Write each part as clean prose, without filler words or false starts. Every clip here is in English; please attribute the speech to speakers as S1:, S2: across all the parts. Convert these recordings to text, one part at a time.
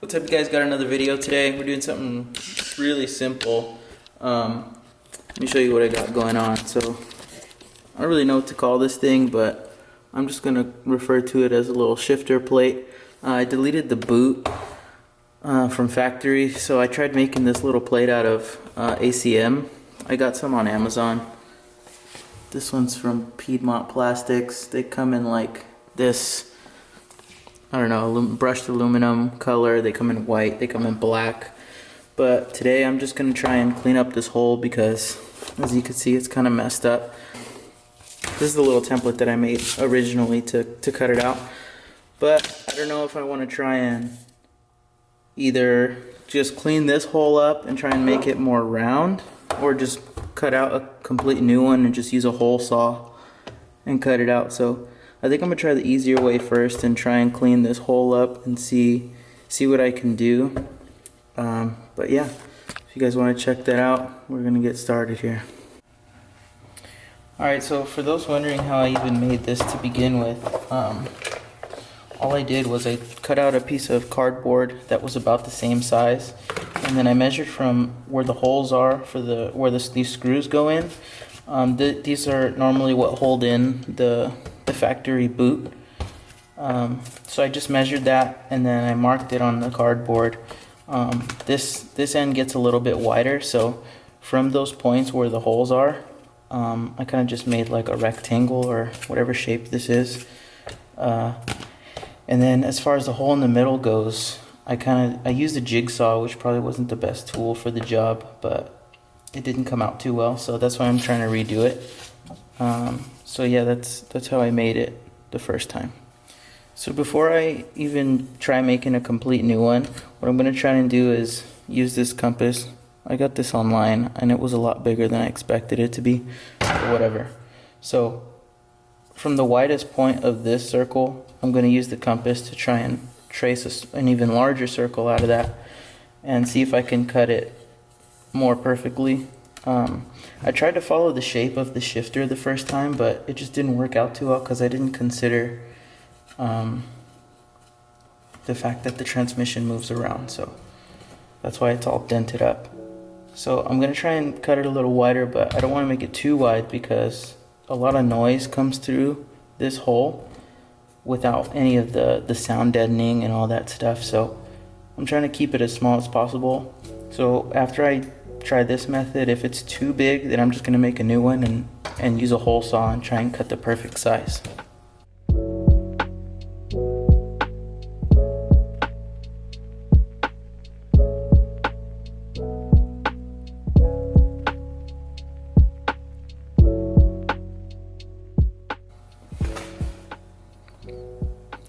S1: What's up, you guys? Got another video today. We're doing something really simple. Let me show you what I got going on. So I don't really know what to call this thing, but I'm just gonna refer to it as a little shifter plate. I deleted the boot from factory, so I tried making this little plate out of ACM. I got some on Amazon. This one's from Piedmont Plastics. They come in like this, I don't know, brushed aluminum color. They come in white, they come in black. But today I'm just gonna try and clean up this hole because, as you can see, it's kind of messed up. This is the little template that I made originally to cut it out. But I don't know if I want to try and either just clean this hole up and try and make it more round, or just cut out a complete new one and just use a hole saw and cut it out. So I think I'm gonna try the easier way first and try and clean this hole up and see what I can do. But yeah, if you guys want to check that out, we're gonna get started here. Alright, so for those wondering how I even made this to begin with, all I did was I cut out a piece of cardboard that was about the same size, and then I measured from where the holes are for these screws go in. These are normally what hold in the factory boot. So I just measured that and then I marked it on the cardboard. This end gets a little bit wider, so from those points where the holes are, I kind of just made like a rectangle or whatever shape this is. And then as far as the hole in the middle goes, I used a jigsaw, which probably wasn't the best tool for the job, but it didn't come out too well, so that's why I'm trying to redo it. So yeah, that's how I made it the first time. So before I even try making a complete new one, what I'm going to try and do is use this compass. I got this online and it was a lot bigger than I expected it to be, or whatever. So from the widest point of this circle, I'm going to use the compass to try and trace an even larger circle out of that and see if I can cut it more perfectly. I tried to follow the shape of the shifter the first time, but it just didn't work out too well because I didn't consider the fact that the transmission moves around, so that's why it's all dented up. So I'm going to try and cut it a little wider, but I don't want to make it too wide because a lot of noise comes through this hole without any of the sound deadening and all that stuff. So I'm trying to keep it as small as possible. So after I try this method, if it's too big, then I'm just going to make a new one and use a hole saw and try and cut the perfect size.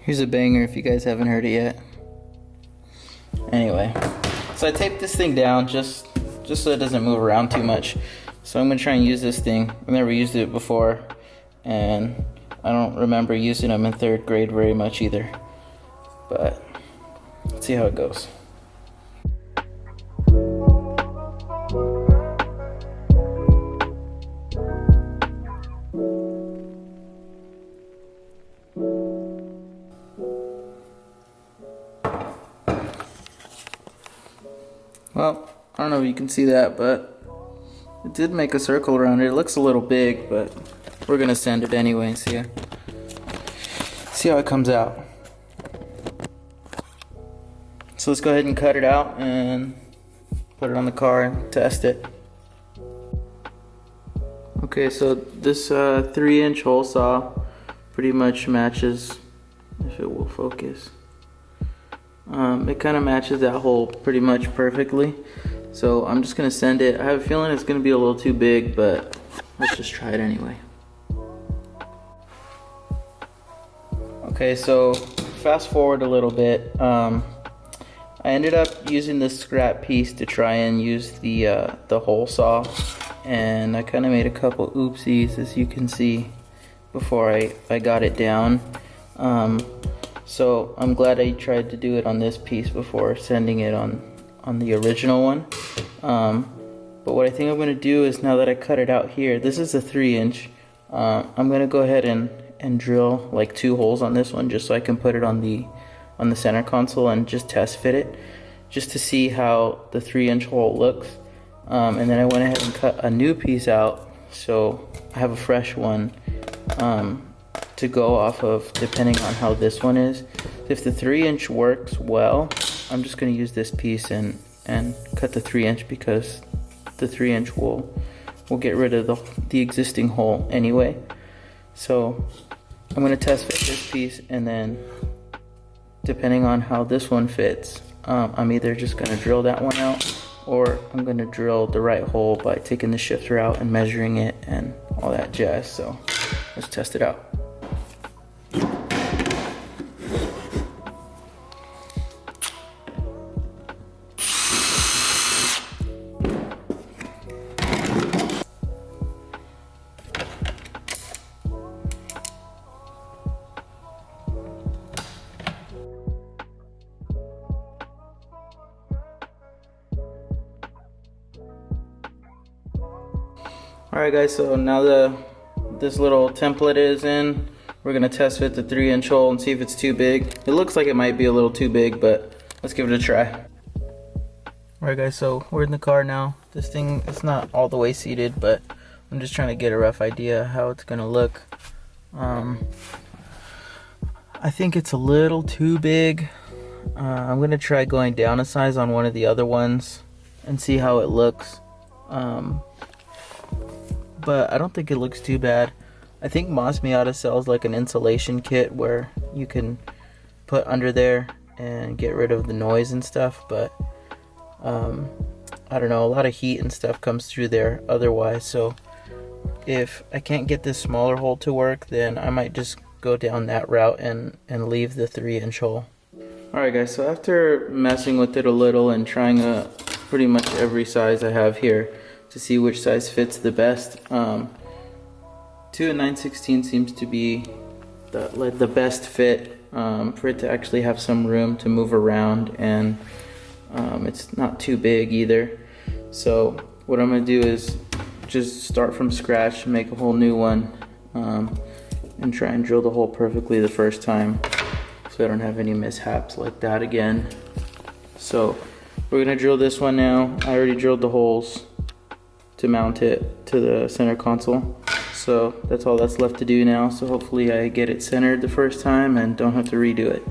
S1: Here's a banger if you guys haven't heard it yet. Anyway, so I taped this thing down just so it doesn't move around too much. So I'm gonna try and use this thing. I've never used it before, and I don't remember using them in 3rd grade very much either. But let's see how it goes. Well, I don't know if you can see that, but it did make a circle around it. It looks a little big, but we're gonna sand it anyway and see how it comes out. So let's go ahead and cut it out and put it on the car and test it. Okay, so this 3-inch hole saw pretty much matches, if it will focus. It kind of matches that hole pretty much perfectly. So I'm just going to send it. I have a feeling it's going to be a little too big, but let's just try it anyway. Okay, so fast forward a little bit. I ended up using this scrap piece to try and use the hole saw, and I kind of made a couple oopsies, as you can see, before I got it down. So I'm glad I tried to do it on this piece before sending it on the original one. But what I think I'm going to do is, now that I cut it out here, this is a 3-inch. I'm going to go ahead and drill like 2 holes on this one just so I can put it on the on the center console and just test fit it, just to see how the 3-inch hole looks. And then I went ahead and cut a new piece out, so I have a fresh one to go off of, depending on how this one is. If the 3-inch works well, I'm just going to use this piece and cut the 3-inch, because the 3-inch will get rid of the existing hole anyway. So I'm going to test fit this piece, and then depending on how this one fits, I'm either just going to drill that one out, or I'm going to drill the right hole by taking the shifter out and measuring it and all that jazz. So let's test it out. Alright guys, so now this little template is in, we're going to test fit the 3-inch hole and see if it's too big. It looks like it might be a little too big, but let's give it a try. Alright guys, so we're in the car now. This thing, it's not all the way seated, but I'm just trying to get a rough idea how it's going to look. I think it's a little too big. I'm going to try going down a size on one of the other ones and see how it looks. But I don't think it looks too bad. I think Miata sells like an insulation kit where you can put under there and get rid of the noise and stuff, but I don't know, a lot of heat and stuff comes through there otherwise. So if I can't get this smaller hole to work, then I might just go down that route and leave the 3-inch hole. Alright guys, so after messing with it a little and trying pretty much every size I have here to see which size fits the best, 2 9/16 seems to be the best fit for it to actually have some room to move around, and it's not too big either. So what I'm going to do is just start from scratch, make a whole new one, and try and drill the hole perfectly the first time, so I don't have any mishaps like that again. So we're going to drill this one now. I already drilled the holes to mount it to the center console, so that's all that's left to do now. So hopefully I get it centered the first time and don't have to redo it.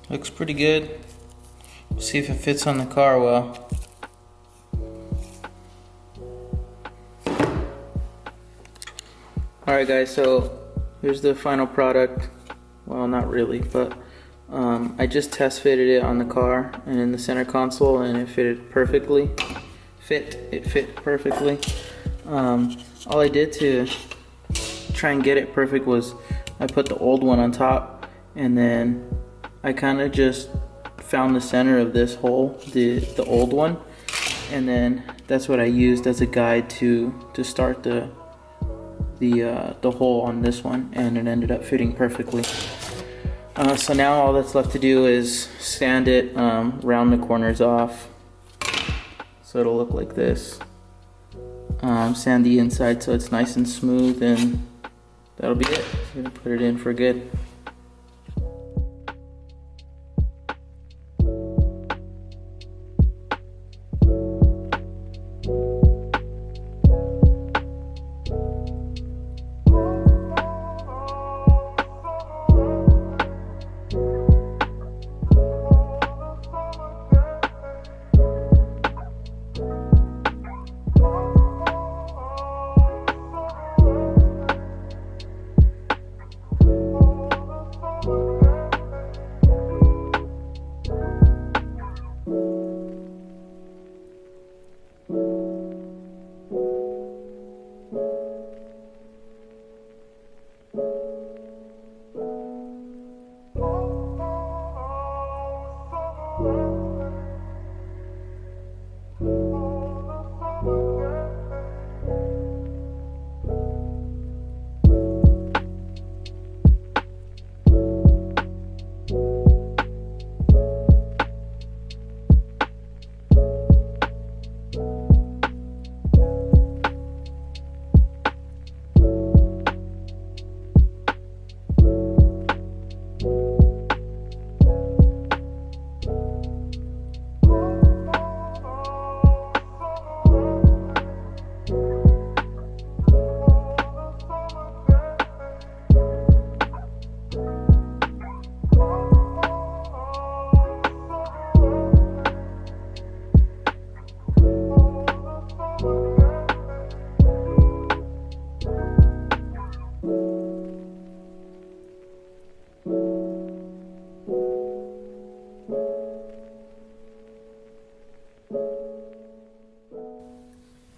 S1: Looks pretty good. We'll see if it fits on the car well. Alright guys, so here's the final product. Well, not really, but I just test fitted it on the car and in the center console, and it fitted perfectly. It fit perfectly. All I did to try and get it perfect was I put the old one on top, and then I kind of just found the center of this hole, the old one, and then that's what I used as a guide to start the hole on this one, and it ended up fitting perfectly. So now all that's left to do is sand it, round the corners off, so it'll look like this. Sand the inside so it's nice and smooth, and that'll be it. I'm gonna put it in for good.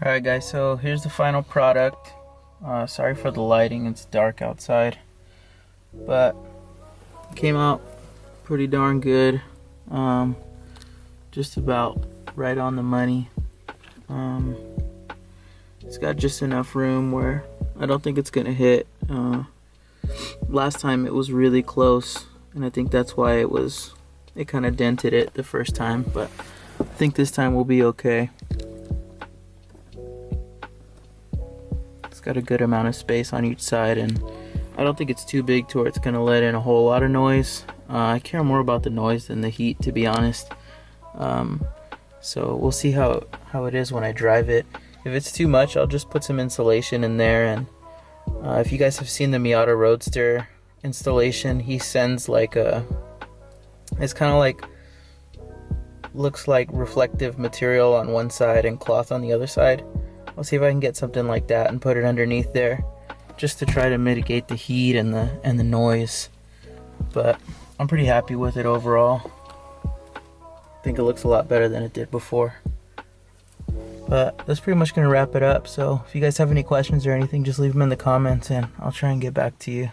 S1: Alright guys, so here's the final product. Sorry for the lighting, it's dark outside, but came out pretty darn good. Just about right on the money. It's got just enough room where I don't think it's gonna hit. Last time it was really close, and I think that's why it kind of dented it the first time, but I think this time we'll be okay. It's got a good amount of space on each side, and I don't think it's too big to where it's gonna let in a whole lot of noise. I care more about the noise than the heat, to be honest. So we'll see how it is when I drive it. If it's too much, I'll just put some insulation in there. And if you guys have seen the Miata Roadster installation, he sends like it's kind of like, looks like reflective material on one side and cloth on the other side. I'll see if I can get something like that and put it underneath there, just to try to mitigate the heat and the noise. But I'm pretty happy with it overall. I think it looks a lot better than it did before. But that's pretty much going to wrap it up. So if you guys have any questions or anything, just leave them in the comments and I'll try and get back to you.